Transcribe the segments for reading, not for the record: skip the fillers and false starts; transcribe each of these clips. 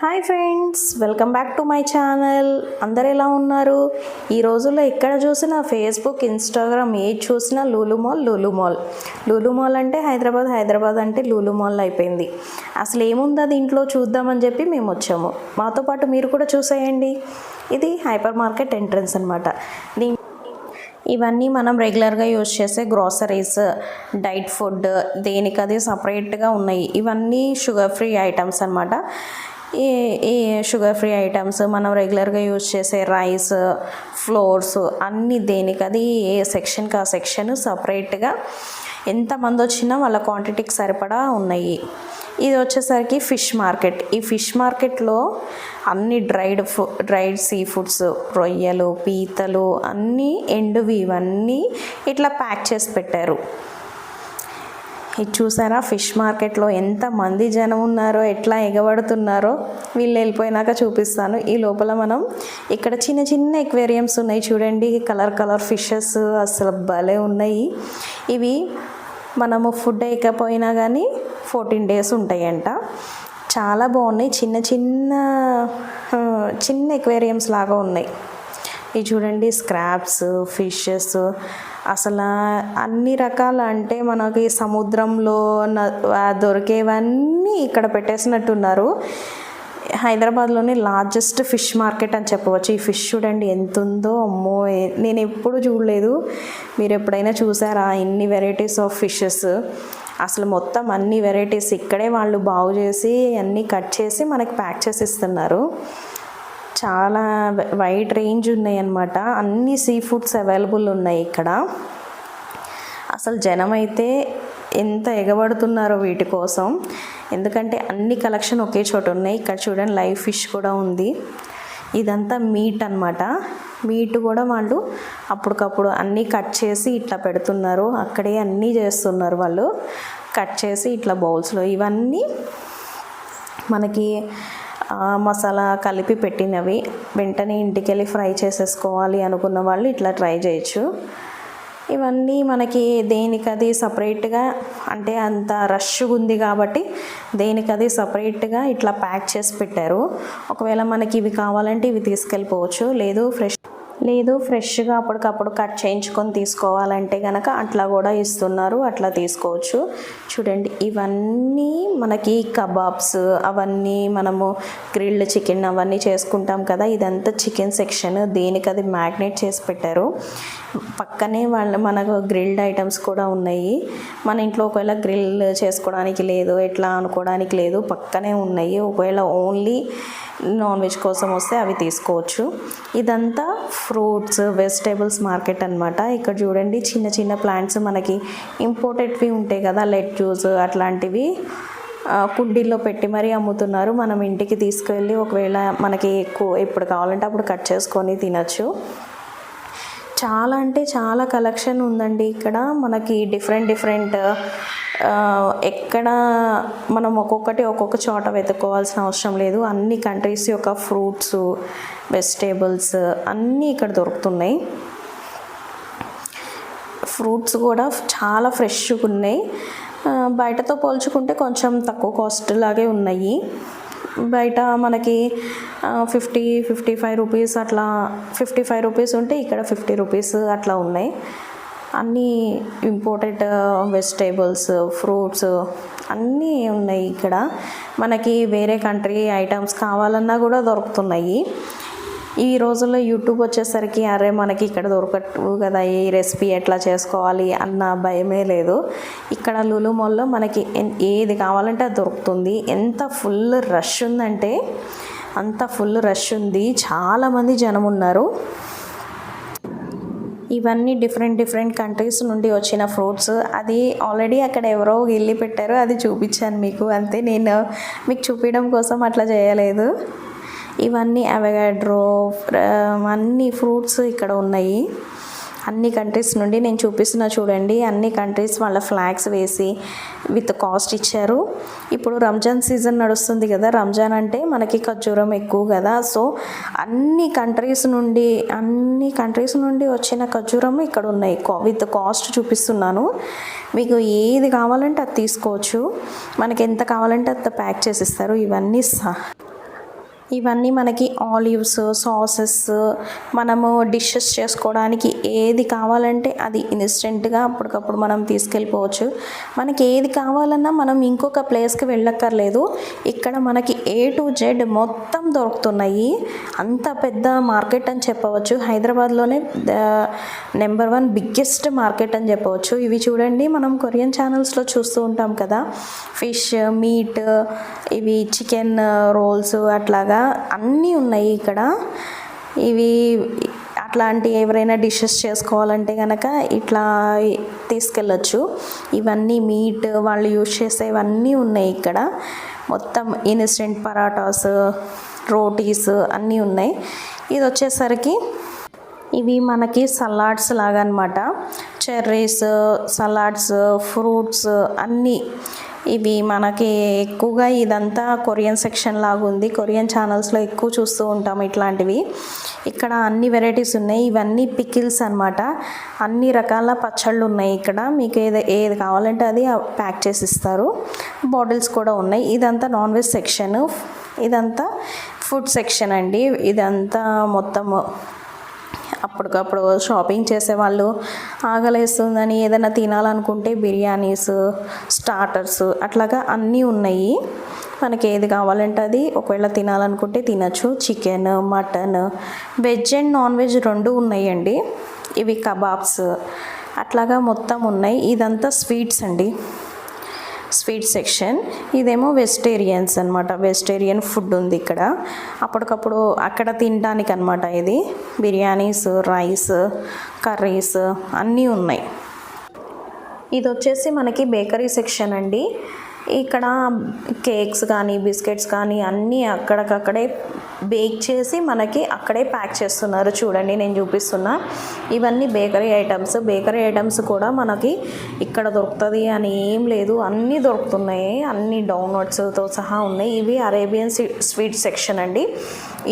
Hi friends, welcome back to my channel. అందరు ఎలా ఉన్నారు? ఈ రోజుల్లో ఎక్కడ చూసినా ఫేస్బుక్, ఇన్స్టాగ్రామ్ ఏది చూసినా లూలు మాల్ అంటే హైదరాబాద్ అంటే లూలు మాల్ అయిపోయింది. అసలు ఏముంది అది ఇంట్లో చూద్దామని చెప్పి మేము వచ్చాము. మాతో పాటు మీరు కూడా చూసేయండి. ఇది హైపర్ మార్కెట్ ఎంట్రన్స్ అనమాట. ఇవన్నీ మనం రెగ్యులర్గా యూజ్ చేసే గ్రోసరీస్, డైట్ ఫుడ్, దేనికది సపరేట్గా ఉన్నాయి. ఇవన్నీ షుగర్ ఫ్రీ ఐటమ్స్ అనమాట. ఈ షుగర్ ఫ్రీ ఐటమ్స్ మనం రెగ్యులర్గా యూజ్ చేసే రైస్, ఫ్లోర్స్ అన్నీ దేనికది ఏ సెక్షన్కి ఆ సెక్షన్ సపరేట్గా ఎంతమంది వచ్చినా వాళ్ళ క్వాంటిటీకి సరిపడా ఉన్నాయి. ఇది వచ్చేసరికి ఫిష్ మార్కెట్. ఈ ఫిష్ మార్కెట్లో అన్ని డ్రైడ్ సీ ఫుడ్స్, రొయ్యలు, పీతలు అన్నీ ఎండువి ఇవన్నీ ఇట్లా ప్యాక్ చేసి పెట్టారు. ఇది చూసారా, ఫిష్ మార్కెట్లో ఎంతమంది జనం ఉన్నారో, ఎట్లా ఎగబడుతున్నారో. వీళ్ళు వెళ్ళిపోయినాక చూపిస్తాను. ఈ లోపల మనం ఇక్కడ చిన్న చిన్న ఎక్వేరియంస్ ఉన్నాయి చూడండి, కలర్ ఫిషెస్ అసలు భలే ఉన్నాయి. ఇవి మనము ఫుడ్ వేయకపోయినా కానీ 14 days ఉంటాయంట. చాలా బాగున్నాయి. చిన్న ఎక్వేరియంస్ లాగా ఉన్నాయి. ఇవి చూడండి, స్క్రాప్స్, ఫిషెస్, అసలు అన్ని రకాల అంటే మనకి సముద్రంలో దొరికేవన్నీ ఇక్కడ పెట్టేసినట్టున్నారు. హైదరాబాద్లోనే లార్జెస్ట్ ఫిష్ మార్కెట్ అని చెప్పవచ్చు. ఈ ఫిష్ చూడండి ఎంత ఉందో, అమ్మో నేను ఎప్పుడు చూడలేదు. మీరు ఎప్పుడైనా చూసారా ఇన్ని వెరైటీస్ ఆఫ్ ఫిషెస్? అసలు మొత్తం అన్ని వెరైటీస్ ఇక్కడే వాళ్ళు బాగు చేసి అన్నీ కట్ చేసి మనకి ప్యాక్ చేసి ఇస్తున్నారు. చాలా వైడ్ రేంజ్ ఉన్నాయి అన్నమాట. అన్ని సీ ఫుడ్స్ అవైలబుల్ ఉన్నాయి ఇక్కడ. అసలు జనం అయితే ఎంత ఎగబడుతున్నారో వీటి కోసం, ఎందుకంటే అన్ని కలెక్షన్ ఒకే చోట ఉన్నాయి. ఇక్కడ చూడండి, లైవ్ ఫిష్ కూడా ఉంది. ఇదంతా మీట్ అన్నమాట. మీట్ కూడా వాళ్ళు అప్పటికప్పుడు అన్నీ కట్ చేసి ఇట్లా పెడుతున్నారు. అక్కడే అన్నీ చేస్తున్నారు వాళ్ళు, కట్ చేసి ఇట్లా బౌల్స్లో. ఇవన్నీ మనకి మసాలా కలిపి పెట్టినవి. వెంటనే ఇంటికి వెళ్ళి ఫ్రై చేసేసుకోవాలి అనుకున్న వాళ్ళు ఇట్లా ట్రై చేయొచ్చు. ఇవన్నీ మనకి దేనికది సపరేట్గా, అంటే అంత రష్గా ఉంది కాబట్టి దేనికది సపరేట్గా ఇట్లా ప్యాక్ చేసి పెట్టారు. ఒకవేళ మనకి ఇవి కావాలంటే ఇవి తీసుకెళ్ళిపోవచ్చు, లేదు ఫ్రెష్గా అప్పటికప్పుడు కట్ చేయించుకొని తీసుకోవాలంటే కనుక అట్లా కూడా ఇస్తున్నారు, అట్లా తీసుకోవచ్చు. చూడండి, ఇవన్నీ మనకి కబాబ్స్, అవన్నీ మనము గ్రిల్డ్ చికెన్ అవన్నీ చేసుకుంటాం కదా, ఇదంతా చికెన్ సెక్షన్. దేనికి అది మ్యాగ్నేట్ చేసి పెట్టారు. పక్కనే మనకు గ్రిల్డ్ ఐటమ్స్ కూడా ఉన్నాయి. మన ఇంట్లో ఒకవేళ గ్రిల్ చేసుకోవడానికి లేదు, ఎట్లా అనుకోవడానికి లేదు, పక్కనే ఉన్నాయి. ఒకవేళ ఓన్లీ నాన్ వెజ్ కోసం వస్తే అవి తీసుకోవచ్చు. ఇదంతా ఫ్రూట్స్, వెజిటేబుల్స్ మార్కెట్ అనమాట. ఇక్కడ చూడండి, చిన్న ప్లాంట్స్ మనకి ఇంపోర్టెడ్వి ఉంటాయి కదా, లెట్యూస్ అట్లాంటివి కుండీల్లో పెట్టి మరీ అమ్ముతున్నారు. మనం ఇంటికి తీసుకువెళ్ళి ఒకవేళ మనకి ఎప్పుడు కావాలంటే అప్పుడు కట్ చేసుకొని తినచ్చు. చాలా అంటే చాలా కలెక్షన్ ఉందండి ఇక్కడ. మనకి డిఫరెంట్ ఎక్కడ మనం ఒక్కొక్క చోట వెతుక్కోవాల్సిన అవసరం లేదు. అన్ని కంట్రీస్ యొక్క ఫ్రూట్స్, వెజిటేబుల్స్ అన్నీ ఇక్కడ దొరుకుతున్నాయి. ఫ్రూట్స్ కూడా చాలా ఫ్రెష్గా ఉన్నాయి. బయటతో పోల్చుకుంటే కొంచెం తక్కువ కాస్ట్ లాగే ఉన్నాయి. బయట మనకి 50-55 రూపీస్ అట్లా, 55 రూపీస్ ఉంటే ఇక్కడ 50 రూపీస్ అట్లా ఉన్నాయి. అన్నీ ఇంపోర్టెడ్ వెజిటేబుల్స్, ఫ్రూట్స్ అన్నీ ఉన్నాయి ఇక్కడ. మనకి వేరే కంట్రీ ఐటమ్స్ కావాలన్నా కూడా దొరుకుతున్నాయి. ఈ రోజుల్లో యూట్యూబ్ వచ్చేసరికి అరే మనకి ఇక్కడ దొరకట్టు కదా, ఈ రెసిపీ ఎట్లా చేసుకోవాలి అన్న భయమే లేదు. ఇక్కడ లులు మాల్లో మనకి ఏది కావాలంటే అది దొరుకుతుంది. ఎంత ఫుల్ రష్ ఉందంటే అంత ఫుల్ రష్ ఉంది. చాలామంది జనం ఉన్నారు. ఇవన్నీ డిఫరెంట్ కంట్రీస్ నుండి వచ్చిన ఫ్రూట్స్. అది ఆల్రెడీ అక్కడ ఎవరో గిల్లి పెట్టారు, అది చూపించాను మీకు అంతే. నేను మీకు చూపించడం కోసం అట్లా చేయలేదు. ఇవన్నీ అవగాడ్రో, అన్ని ఫ్రూట్స్ ఇక్కడ ఉన్నాయి. అన్ని కంట్రీస్ నుండి నేను చూపిస్తున్నా చూడండి. అన్ని కంట్రీస్ వాళ్ళ ఫ్లాగ్స్ వేసి విత్ కాస్ట్ ఇచ్చారు. ఇప్పుడు రంజాన్ సీజన్ నడుస్తుంది కదా, రంజాన్ అంటే మనకి ఖర్జూరం ఎక్కువ కదా. సో అన్ని కంట్రీస్ నుండి వచ్చిన ఖర్జూరం ఇక్కడ ఉన్నాయి. విత్ కాస్ట్ చూపిస్తున్నాను. మీకు ఏది కావాలంటే అది తీసుకోవచ్చు. మనకి ఎంత కావాలంటే అంత ప్యాక్ చేసి ఇస్తారు. ఇవన్నీ ఇవన్నీ మనకి ఆలివ్స్, సాసెస్, మనము డిషెస్ చేసుకోవడానికి ఏది కావాలంటే అది ఇన్స్టెంట్గా అప్పటికప్పుడు మనం తీసుకెళ్ళిపోవచ్చు. మనకి ఏది కావాలన్నా మనం ఇంకొక ప్లేస్కి వెళ్ళక్కర్లేదు. ఇక్కడ మనకి A to Z మొత్తం దొరుకుతున్నాయి. అంత పెద్ద మార్కెట్ అని చెప్పవచ్చు. హైదరాబాద్లోనే నెంబర్ 1 బిగ్గెస్ట్ మార్కెట్ అని చెప్పవచ్చు. ఇవి చూడండి, మనం కొరియన్ ఛానల్స్లో చూస్తూ ఉంటాం కదా, ఫిష్, మీట్, ఇవి చికెన్ రోల్స్, అట్లాగా అన్నీ ఉన్నాయి ఇక్కడ. ఇవి అట్లాంటి ఎవరైనా డిషెస్ చేసుకోవాలంటే కనుక ఇట్లా తీసుకెళ్ళచ్చు. ఇవన్నీ మీట్ వాళ్ళు యూజ్ చేసేవన్నీ ఉన్నాయి ఇక్కడ. మొత్తం ఇన్స్టెంట్ పరాటాస్, రోటీస్ అన్నీ ఉన్నాయి. ఇది వచ్చేసరికి ఇవి మనకి సలాడ్స్ లాగా అనమాట. చెర్రీస్, సలాడ్స్, ఫ్రూట్స్ అన్నీ. ఇవి మనకి ఎక్కువగా ఇదంతా కొరియన్ సెక్షన్ లాగా ఉంది. కొరియన్ ఛానల్స్లో ఎక్కువ చూస్తూ ఉంటాము ఇట్లాంటివి. ఇక్కడ అన్ని వెరైటీస్ ఉన్నాయి. ఇవన్నీ పికిల్స్ అనమాట. అన్ని రకాల పచ్చళ్ళు ఉన్నాయి ఇక్కడ. మీకు ఏది కావాలంటే అది ప్యాక్ చేసి ఇస్తారు. బాటిల్స్ కూడా ఉన్నాయి. ఇదంతా నాన్ వెజ్ సెక్షన్, ఇదంతా ఫుడ్ సెక్షన్ అండి. ఇదంతా మొత్తము అప్పటికప్పుడు షాపింగ్ చేసేవాళ్ళు ఆకలేస్తుందని ఏదైనా తినాలనుకుంటే బిర్యానీస్, స్టార్టర్స్ అట్లాగా అన్నీ ఉన్నాయి. మనకి ఏది కావాలంటే అది ఒకవేళ తినాలనుకుంటే తినచ్చు. Chicken, mutton, veg and non veg 2 ఉన్నాయండి. ఇవి కబాబ్స్ అట్లాగా మొత్తం ఉన్నాయి. ఇదంతా స్వీట్స్ అండి, స్వీట్ సెక్షన్. ఇదేమో వెజిటేరియన్స్ అనమాట. వెజిటేరియన్ ఫుడ్ ఉంది ఇక్కడ. అప్పటికప్పుడు అక్కడ తినడానికి అనమాట. ఇది బిర్యానీస్, రైస్, కర్రీస్ అన్నీ ఉన్నాయి. ఇది వచ్చేసి మనకి బేకరీ సెక్షన్ అండి. ఇక్కడ కేక్స్ కానీ బిస్కెట్స్ కానీ అన్నీ అక్కడికక్కడే బేక్ చేసి మనకి అక్కడే ప్యాక్ చేస్తున్నారు. చూడండి, నేను చూపిస్తున్నా. ఇవన్నీ బేకరీ ఐటమ్స్. బేకరీ ఐటమ్స్ కూడా మనకి ఇక్కడ దొరుకుతుంది అని ఏం లేదు, అన్నీ దొరుకుతున్నాయి. అన్ని డౌనట్స్తో సహా ఉన్నాయి. ఇవి అరేబియన్ స్వీట్ సెక్షన్ అండి.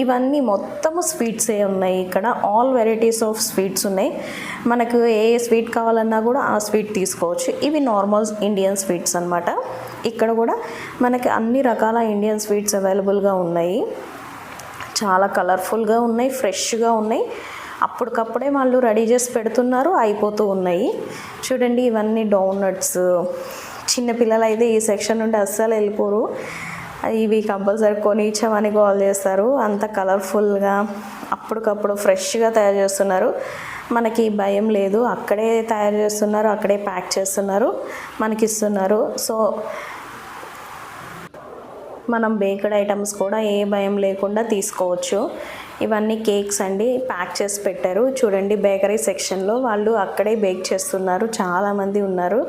ఇవన్నీ మొత్తము స్వీట్సే ఉన్నాయి ఇక్కడ. ఆల్ వెరైటీస్ ఆఫ్ స్వీట్స్ ఉన్నాయి. మనకు ఏ స్వీట్ కావాలన్నా కూడా ఆ స్వీట్ తీసుకోవచ్చు. ఇవి నార్మల్ ఇండియన్ స్వీట్స్ అనమాట. ఇక్కడ కూడా మనకి అన్ని రకాల ఇండియన్ స్వీట్స్ అవైలబుల్గా ఉన్నాయి. చాలా కలర్ఫుల్గా ఉన్నాయి, ఫ్రెష్గా ఉన్నాయి. అప్పటికప్పుడే వాళ్ళు రెడీ చేసి పెడుతున్నారు, అయిపోతూ ఉన్నాయి. చూడండి, ఇవన్నీ డోనట్స్. చిన్నపిల్లలు అయితే ఈ సెక్షన్ నుండి అస్సలు వెళ్ళిపోరు. ఇవి కంపల్సరీ కొనిచ్చామని కాల్ చేస్తారు. అంత కలర్ఫుల్గా అప్పటికప్పుడు ఫ్రెష్గా తయారు చేస్తున్నారు. మనకి భయం లేదు, అక్కడే తయారు చేస్తున్నారు, అక్కడే ప్యాక్ చేస్తున్నారు, మనకి ఇస్తున్నారు. సో మనం బేక్డ్ ఐటమ్స్ కూడా ఏ భయం లేకుండా తీసుకోవచ్చు. ఇవన్నీ కేక్స్ అండి, ప్యాక్ చేసి పెట్టారు. చూడండి, బేకరీ సెక్షన్లో వాళ్ళు అక్కడే బేక్ చేస్తున్నారు. చాలామంది ఉన్నారు,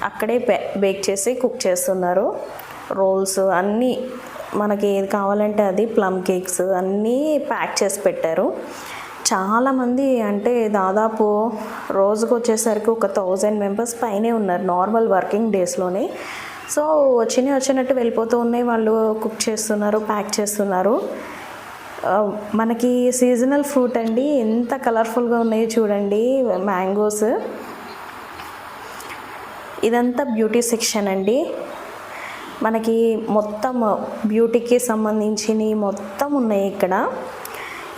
అక్కడే బేక్ చేసి కుక్ చేస్తున్నారు. రోల్స్ అన్నీ మనకి ఏది కావాలంటే అది, ప్లమ్ కేక్స్ అన్నీ ప్యాక్ చేసి పెట్టారు. చాలామంది, అంటే దాదాపు రోజుకు వచ్చేసరికి ఒక 1000 మెంబర్స్ పైనే ఉన్నారు నార్మల్ వర్కింగ్ డేస్లోనే. సో వచ్చినట్టు వెళ్ళిపోతూ ఉన్నాయి. వాళ్ళు కుక్ చేస్తున్నారు, ప్యాక్ చేస్తున్నారు. మనకి సీజనల్ ఫ్రూట్ అండి, ఎంత కలర్ఫుల్గా ఉన్నాయో చూడండి. మ్యాంగోస్. ఇదంతా బ్యూటీ సెక్షన్ అండి. మనకి మొత్తం బ్యూటీకి సంబంధించినవి మొత్తం ఉన్నాయి ఇక్కడ.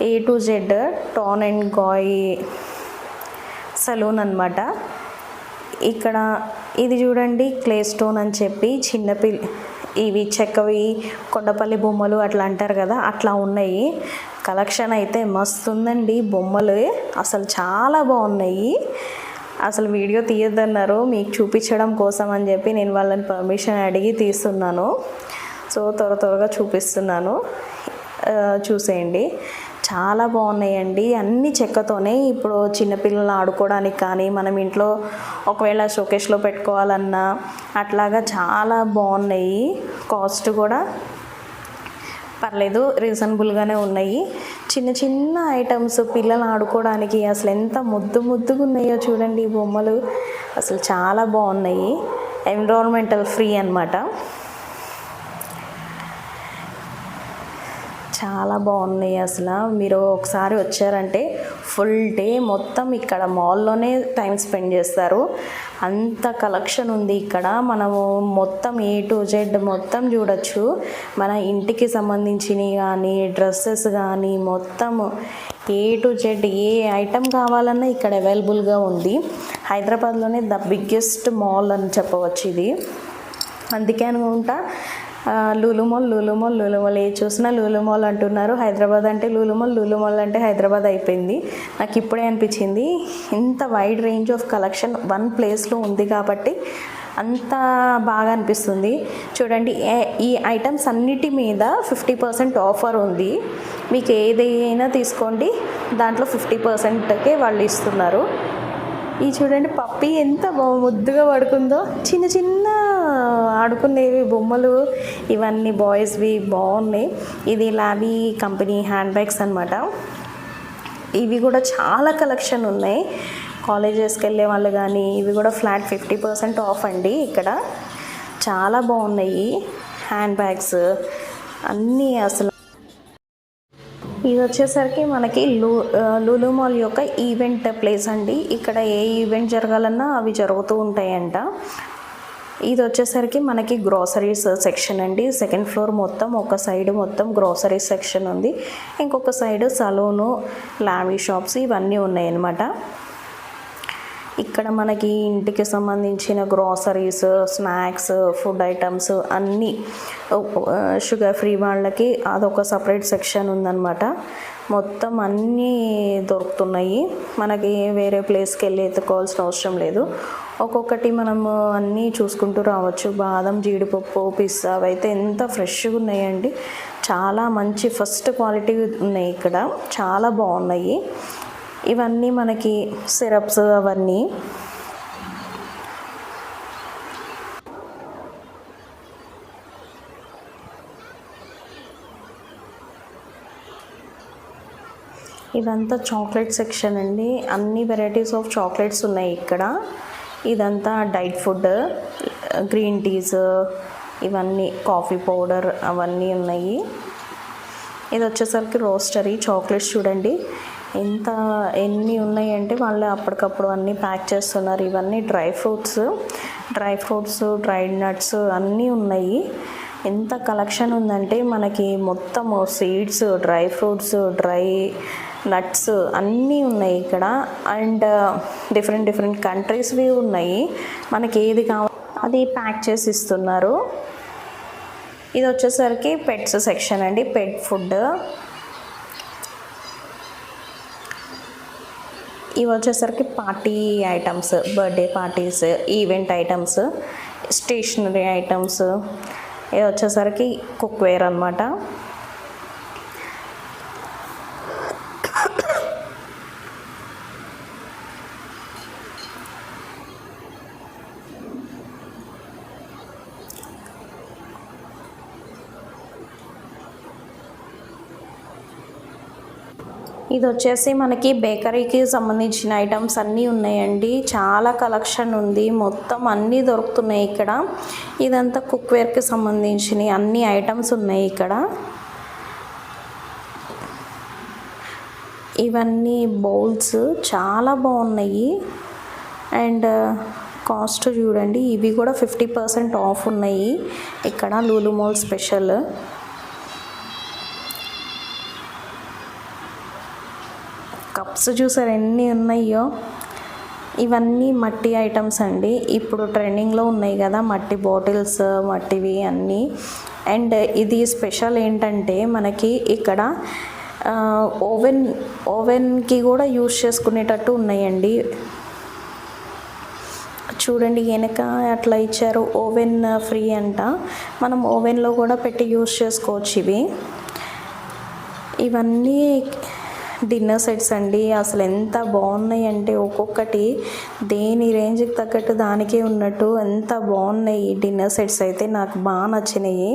A to Z Toni and Guy salon అనమాట. ఇక్కడ ఇది చూడండి, క్లే స్టోన్ అని చెప్పి ఇవి చెక్కవి కొండపల్లి బొమ్మలు అట్లా అంటారు కదా, అట్లా ఉన్నాయి. కలెక్షన్ అయితే మస్తు ఉందండి. బొమ్మలు అసలు చాలా బాగున్నాయి. అసలు వీడియో తీయొద్దన్నారు, మీకు చూపించడం కోసం అని చెప్పి నేను వాళ్ళని పర్మిషన్ అడిగి తీస్తున్నాను. సో త్వరగా చూపిస్తున్నాను, చూసేయండి. చాలా బాగున్నాయండి. అన్ని చెక్కతోనే. ఇప్పుడు చిన్నపిల్లలు ఆడుకోవడానికి కానీ, మనం ఇంట్లో ఒకవేళ షోకేస్లో పెట్టుకోవాలన్నా అట్లాగా చాలా బాగున్నాయి. కాస్ట్ కూడా పర్లేదు, రీజనబుల్గానే ఉన్నాయి. చిన్న ఐటమ్స్ పిల్లలు ఆడుకోవడానికి అసలు ఎంత ముద్దుగా ఉన్నాయో చూడండి. ఈ బొమ్మలు అసలు చాలా బాగున్నాయి. ఎన్విరాన్మెంటల్ ఫ్రీ అన్నమాట. చాలా బాగున్నాయి. అసలు మీరు ఒకసారి వచ్చారంటే ఫుల్ డే మొత్తం ఇక్కడ మాల్లోనే టైం స్పెండ్ చేస్తారు. అంత కలెక్షన్ ఉంది ఇక్కడ. మనము మొత్తం A to Z మొత్తం చూడొచ్చు. మన ఇంటికి సంబంధించినవి కానీ, డ్రెస్సెస్ కానీ, మొత్తం A to Z A item కావాలన్నా ఇక్కడ అవైలబుల్గా ఉంది. హైదరాబాద్లోనే ద బిగ్గెస్ట్ మాల్ అని చెప్పవచ్చు ఇది. అందుకే అనుకుంటా లూలు మాల్ ఏ చూసినా లూలు మాల్ అంటున్నారు. హైదరాబాద్ అంటే లూలు మాల్ అంటే హైదరాబాద్ అయిపోయింది. నాకు ఇప్పుడే అనిపించింది, ఇంత wide range of collection one ప్లేస్లో ఉంది కాబట్టి అంత బాగా అనిపిస్తుంది. చూడండి, ఈ ఐటమ్స్ అన్నిటి మీద 50% ఆఫర్ ఉంది. మీకు ఏదైనా తీసుకోండి, దాంట్లో 50%కే వాళ్ళు ఇస్తున్నారు. ఈ చూడండి పప్పి ఎంత ముద్దుగా పడుకుందో. చిన్న చిన్న ఆడుకునేవి బొమ్మలు, ఇవన్నీ బాయ్స్వి బాగున్నాయి. ఇది లావీ కంపెనీ హ్యాండ్ బ్యాగ్స్ అనమాట. ఇవి కూడా చాలా కలెక్షన్ ఉన్నాయి. కాలేజెస్కి వెళ్ళే వాళ్ళు కానీ, ఇవి కూడా ఫ్లాట్ 50% ఆఫ్ అండి. ఇక్కడ చాలా బాగున్నాయి హ్యాండ్ బ్యాగ్స్ అన్నీ. అసలు ఇది వచ్చేసరికి మనకి లూలు మాల్ యొక్క ఈవెంట్ ప్లేస్ అండి. ఇక్కడ ఏ ఈవెంట్ జరగాలన్నా అవి జరుగుతూ ఉంటాయంట. ఇది వచ్చేసరికి మనకి గ్రోసరీస్ సెక్షన్ అండి. సెకండ్ ఫ్లోర్ మొత్తం ఒక సైడ్ మొత్తం గ్రోసరీస్ సెక్షన్ ఉంది, ఇంకొక సైడ్ సలూను, లావీ షాప్స్ ఇవన్నీ ఉన్నాయన్నమాట. ఇక్కడ మనకి ఇంటికి సంబంధించిన గ్రోసరీస్, స్నాక్స్, ఫుడ్ ఐటమ్స్ అన్నీ, షుగర్ ఫ్రీ వాళ్ళకి అదొక సపరేట్ సెక్షన్ ఉందన్నమాట. మొత్తం అన్నీ దొరుకుతున్నాయి. మనకి వేరే ప్లేస్కి వెళ్ళి ఎత్తుకోవాల్సిన అవసరం లేదు. ఒక్కొక్కటి మనము అన్నీ చూసుకుంటూ రావచ్చు. బాదం, జీడిపప్పు, పిస్తా అవైతే ఎంత ఫ్రెష్గా ఉన్నాయండి. చాలా మంచి ఫస్ట్ క్వాలిటీ ఉన్నాయి ఇక్కడ, చాలా బాగున్నాయి. ఇవన్నీ మనకి సిరప్స్ అవన్నీ. ఇదంతా చాక్లెట్ సెక్షన్ అండి. అన్ని వెరైటీస్ ఆఫ్ చాక్లెట్స్ ఉన్నాయి ఇక్కడ. ఇదంతా డైట్ ఫుడ్, గ్రీన్ టీస్, ఇవన్నీ కాఫీ పౌడర్ అవన్నీ ఉన్నాయి. ఇది వచ్చేసరికి రోస్టరీ చాక్లెట్స్. చూడండి ఎన్ని ఉన్నాయంటే వాళ్ళు అప్పటికప్పుడు అన్నీ ప్యాక్ చేస్తున్నారు. ఇవన్నీ డ్రై ఫ్రూట్స్, డ్రైడ్ నట్స్ అన్నీ ఉన్నాయి. ఎంత కలెక్షన్ ఉందంటే మనకి మొత్తం seeds, dry fruits, dry nuts అన్నీ ఉన్నాయి ఇక్కడ. అండ్ డిఫరెంట్ కంట్రీస్వి ఉన్నాయి. మనకి ఏది కావాలో అది ప్యాక్ చేసి ఇస్తున్నారు. ఇది వచ్చేసరికి పెట్స్ సెక్షన్ అండి, పెట్ ఫుడ్. ఇవి వచ్చేసరికి party items, birthday parties, event items, stationery items. ఇది వచ్చేసరికి కుక్వేర్ అన్నమాట. ఇది వచ్చేసి మనకి బేకరీకి సంబంధించిన ఐటమ్స్ అన్నీ ఉన్నాయండి. చాలా కలెక్షన్ ఉంది, మొత్తం అన్నీ దొరుకుతున్నాయి ఇక్కడ. ఇదంతా కుక్వేర్కి సంబంధించిన అన్ని ఐటమ్స్ ఉన్నాయి ఇక్కడ. ఇవన్నీ బౌల్స్ చాలా బాగున్నాయి. అండ్ కాస్ట్ చూడండి, ఇవి కూడా 50% ఆఫ్ ఉన్నాయి ఇక్కడ లూలు మాల్ స్పెషల్. కప్స్ చూసారు ఎన్ని ఉన్నాయో. ఇవన్నీ మట్టి ఐటమ్స్ అండి. ఇప్పుడు ట్రెండింగ్లో ఉన్నాయి కదా మట్టి బాటిల్స్, మట్టివి అన్నీ. అండ్ ఇది స్పెషల్ ఏంటంటే మనకి ఇక్కడ ఓవెన్కి కూడా యూజ్ చేసుకునేటట్టు ఉన్నాయండి. చూడండి వెనక అట్లా ఇచ్చారు, ఓవెన్ ఫ్రీ అంట. మనం ఓవెన్లో కూడా పెట్టి యూజ్ చేసుకోవచ్చు. ఇవన్నీ డిన్నర్ సెట్స్ అండి. అసలు ఎంత బాగున్నాయి అంటే ఒక్కొక్కటి దేని రేంజ్కి తగ్గట్టు దానికే ఉన్నట్టు ఎంత బాగున్నాయి డిన్నర్ సెట్స్. అయితే నాకు బాగా నచ్చినాయి.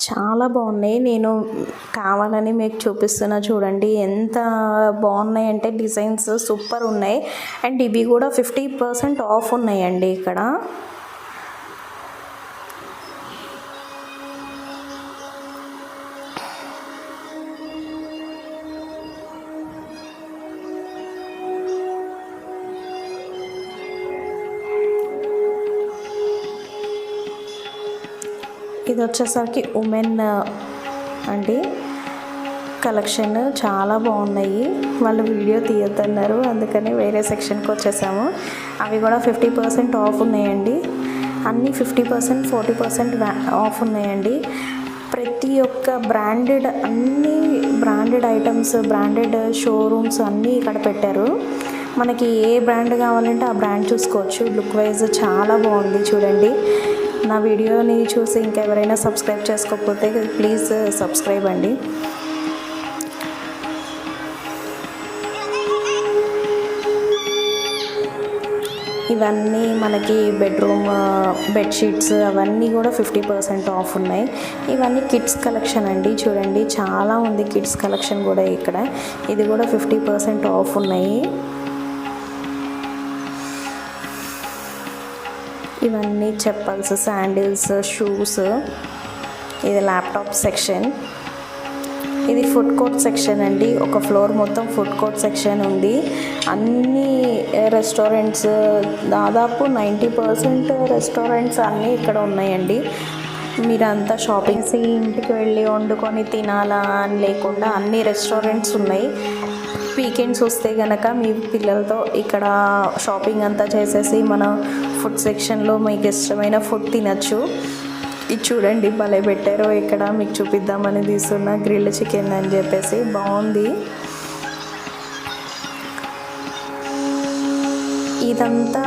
చాలా బాగున్నాయి. నేను కావాలని మీకు చూపిస్తున్నా చూడండి ఎంత బాగున్నాయి అంటే డిజైన్స్ సూపర్ ఉన్నాయి. అండ్ ఇవి కూడా 50% ఆఫ్ ఉన్నాయండి ఇక్కడ. ఇది వచ్చేసరికి ఉమెన్ అండి కలెక్షన్ చాలా బాగున్నాయి. వాళ్ళు వీడియో తీయొద్దన్నారు, అందుకని వేరే సెక్షన్కి వచ్చేసాము. అవి కూడా 50% ఆఫ్ ఉన్నాయండి. అన్నీ 50% 40% ఆఫ్ ఉన్నాయండి. ప్రతి ఒక్క బ్రాండెడ్, అన్ని బ్రాండెడ్ ఐటమ్స్, బ్రాండెడ్ షోరూమ్స్ అన్నీ ఇక్కడ పెట్టారు. మనకి ఏ బ్రాండ్ కావాలంటే ఆ బ్రాండ్ చూసుకోవచ్చు. లుక్ వైజ్ చాలా బాగుంది చూడండి. నా వీడియోని చూసి ఇంకెవరైనా సబ్స్క్రైబ్ చేసుకోకపోతే ప్లీజ్ సబ్స్క్రైబ్ అండి. ఇవన్నీ మనకి బెడ్రూమ్ బెడ్షీట్స్ అవన్నీ కూడా 50% ఆఫ్ ఉన్నాయి. ఇవన్నీ కిడ్స్ కలెక్షన్ అండి. చూడండి చాలా ఉంది కిడ్స్ కలెక్షన్ కూడా ఇక్కడ. ఇది కూడా 50% ఆఫ్ ఉన్నాయి. ఇవన్నీ చెప్పల్స్, శాండిల్స్, షూస్. ఇది ల్యాప్టాప్ సెక్షన్. ఇది ఫుడ్ కోర్ట్ సెక్షన్ అండి. ఒక ఫ్లోర్ మొత్తం ఫుడ్ కోర్ట్ సెక్షన్ ఉంది. అన్ని రెస్టారెంట్స్, దాదాపు 90% రెస్టారెంట్స్ అన్నీ ఇక్కడ ఉన్నాయండి. మీరంతా షాపింగ్స్ ఇంటికి వెళ్ళి వండుకొని తినాలా అని లేకుండా అన్ని రెస్టారెంట్స్ ఉన్నాయి. వీకెండ్స్ వస్తే కనుక మీ పిల్లలతో ఇక్కడ షాపింగ్ అంతా చేసేసి మన ఫుడ్ సెక్షన్లో మీకు ఇష్టమైన ఫుడ్ తినచ్చు. ఇది చూడండి భలే పెట్టారో, ఇక్కడ మీకు చూపిద్దామని తీస్తున్న గ్రిల్డ్ చికెన్ అని చెప్పేసి బాగుంది. ఇదంతా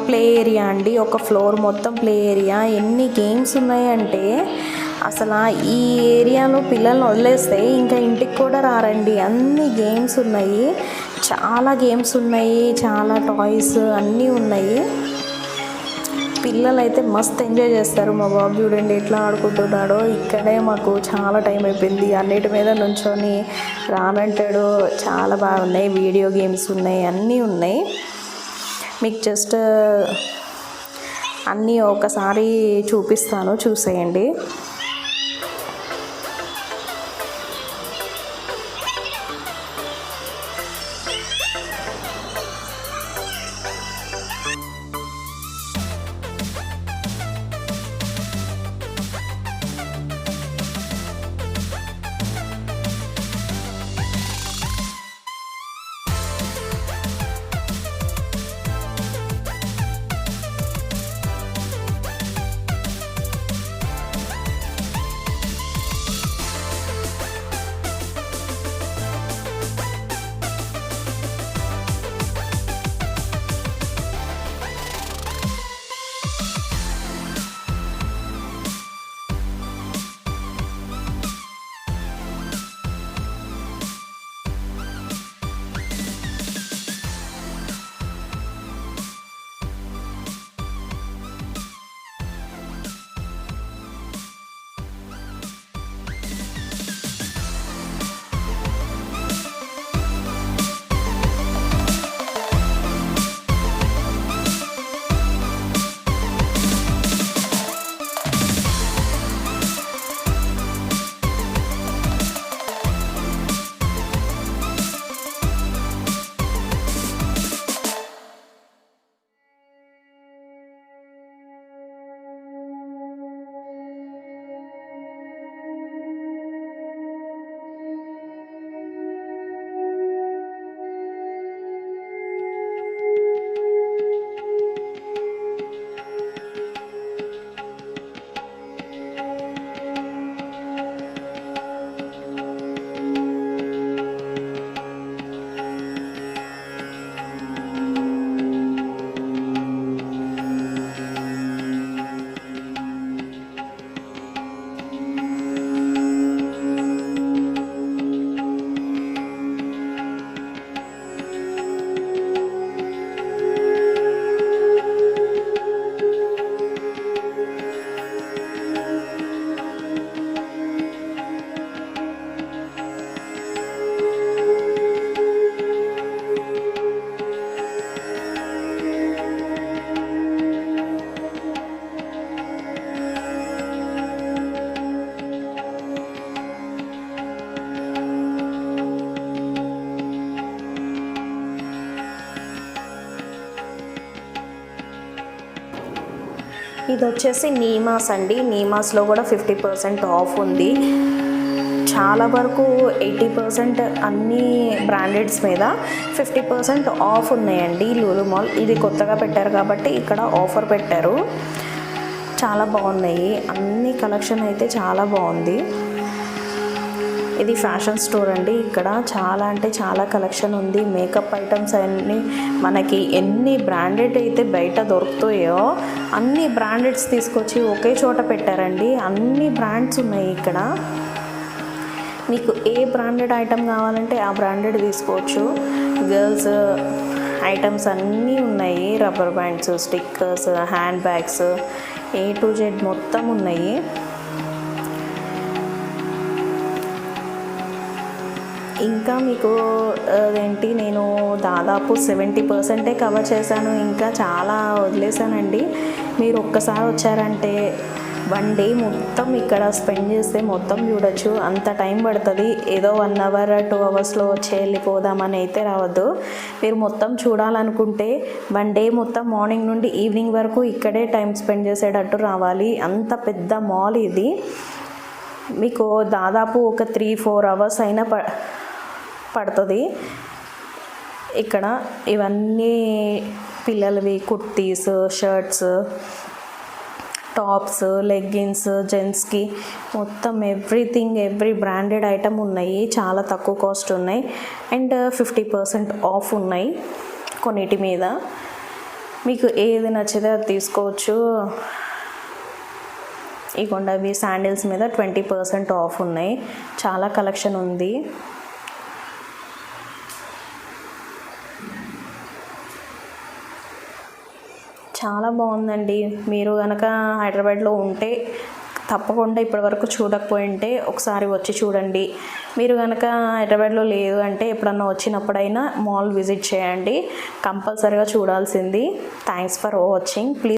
ప్లే ఏరియా అండి. ఒక ఫ్లోర్ మొత్తం ప్లే ఏరియా. ఎన్ని గేమ్స్ ఉన్నాయంటే అసలు ఈ ఏరియాలో పిల్లల్ని వదిలేస్తే ఇంకా ఇంటికి కూడా రారండి. అన్ని గేమ్స్ ఉన్నాయి, చాలా గేమ్స్ ఉన్నాయి, చాలా టాయ్స్ అన్నీ ఉన్నాయి. పిల్లలు అయితే మస్తు ఎంజాయ్ చేస్తారు. మా బాబు చూడండి ఎట్లా ఆడుకుంటున్నాడో. ఇక్కడే మాకు చాలా టైం అయిపోయింది. అన్నిటి మీద నుంచొని రానంటాడు. చాలా బాగున్నాయి. వీడియో గేమ్స్ ఉన్నాయి, అన్నీ ఉన్నాయి. మీకు జస్ట్ అన్నీ ఒకసారి చూపిస్తాను, చూసేయండి. ఇది వచ్చేసి నీమాస్ అండి. నీమాస్లో కూడా 50% ఆఫ్ ఉంది. చాలా వరకు 80% అన్ని బ్రాండెడ్స్ మీద 50% ఆఫ్ ఉన్నాయండి లూలు మాల్. ఇది కొత్తగా పెట్టారు కాబట్టి ఇక్కడ ఆఫర్ పెట్టారు. చాలా బాగున్నాయి, అన్ని కలెక్షన్ అయితే చాలా బాగుంది. ఇది ఫ్యాషన్ స్టోర్ అండి. ఇక్కడ చాలా అంటే చాలా కలెక్షన్ ఉంది. మేకప్ ఐటమ్స్ అన్నీ మనకి ఎన్ని బ్రాండెడ్ అయితే బయట దొరుకుతాయో అన్ని బ్రాండెడ్స్ తీసుకొచ్చి ఒకే చోట పెట్టారండి. అన్ని బ్రాండ్స్ ఉన్నాయి ఇక్కడ. మీకు ఏ బ్రాండెడ్ ఐటమ్ కావాలంటే ఆ బ్రాండెడ్ తీసుకోవచ్చు. గర్ల్స్ ఐటమ్స్ అన్నీ ఉన్నాయి. Rubber bands, stickers, hand bags, A to Z మొత్తం ఉన్నాయి. ఇంకా మీకు అదేంటి, నేను దాదాపు 70% కవర్ చేశాను. ఇంకా చాలా వదిలేసానండి. మీరు ఒక్కసారి వచ్చారంటే 1 డే మొత్తం ఇక్కడ స్పెండ్ చేస్తే మొత్తం చూడొచ్చు. అంత టైం పడుతుంది. ఏదో 1 అవర్ 2 అవర్స్లో వచ్చి వెళ్ళిపోదామని అయితే రావద్దు. మీరు మొత్తం చూడాలనుకుంటే 1 డే మొత్తం మార్నింగ్ నుండి ఈవినింగ్ వరకు ఇక్కడే టైం స్పెండ్ చేసేటట్టు రావాలి. అంత పెద్ద మాల్ ఇది. మీకు దాదాపు ఒక 3-4 అవర్స్ అయినా పడుతుంది. ఇక్కడ ఇవన్నీ పిల్లలవి కుర్తీస్, షర్ట్స్, టాప్స్, లెగ్గిన్స్, జెంట్స్కి మొత్తం ఎవ్రీ బ్రాండెడ్ ఐటమ్ ఉన్నాయి. చాలా తక్కువ కాస్ట్ ఉన్నాయి అండ్ 50% ఆఫ్ ఉన్నాయి కొన్నిటి మీద. మీకు ఏది నచ్చితే అది తీసుకోవచ్చు. ఇగోండి అవి శాండిల్స్ మీద 20% ఆఫ్ ఉన్నాయి. చాలా కలెక్షన్ ఉంది. చాలా బాగుందండి. మీరు కనుక హైదరాబాద్లో ఉంటే తప్పకుండా ఇప్పటివరకు చూడకపోయింటే ఒకసారి వచ్చి చూడండి. మీరు కనుక హైదరాబాద్లో లేదు అంటే ఎప్పుడన్నా వచ్చినప్పుడైనా మాల్ విజిట్ చేయండి. కంపల్సరీగా చూడాల్సింది. Thanks for watching. ప్లీజ్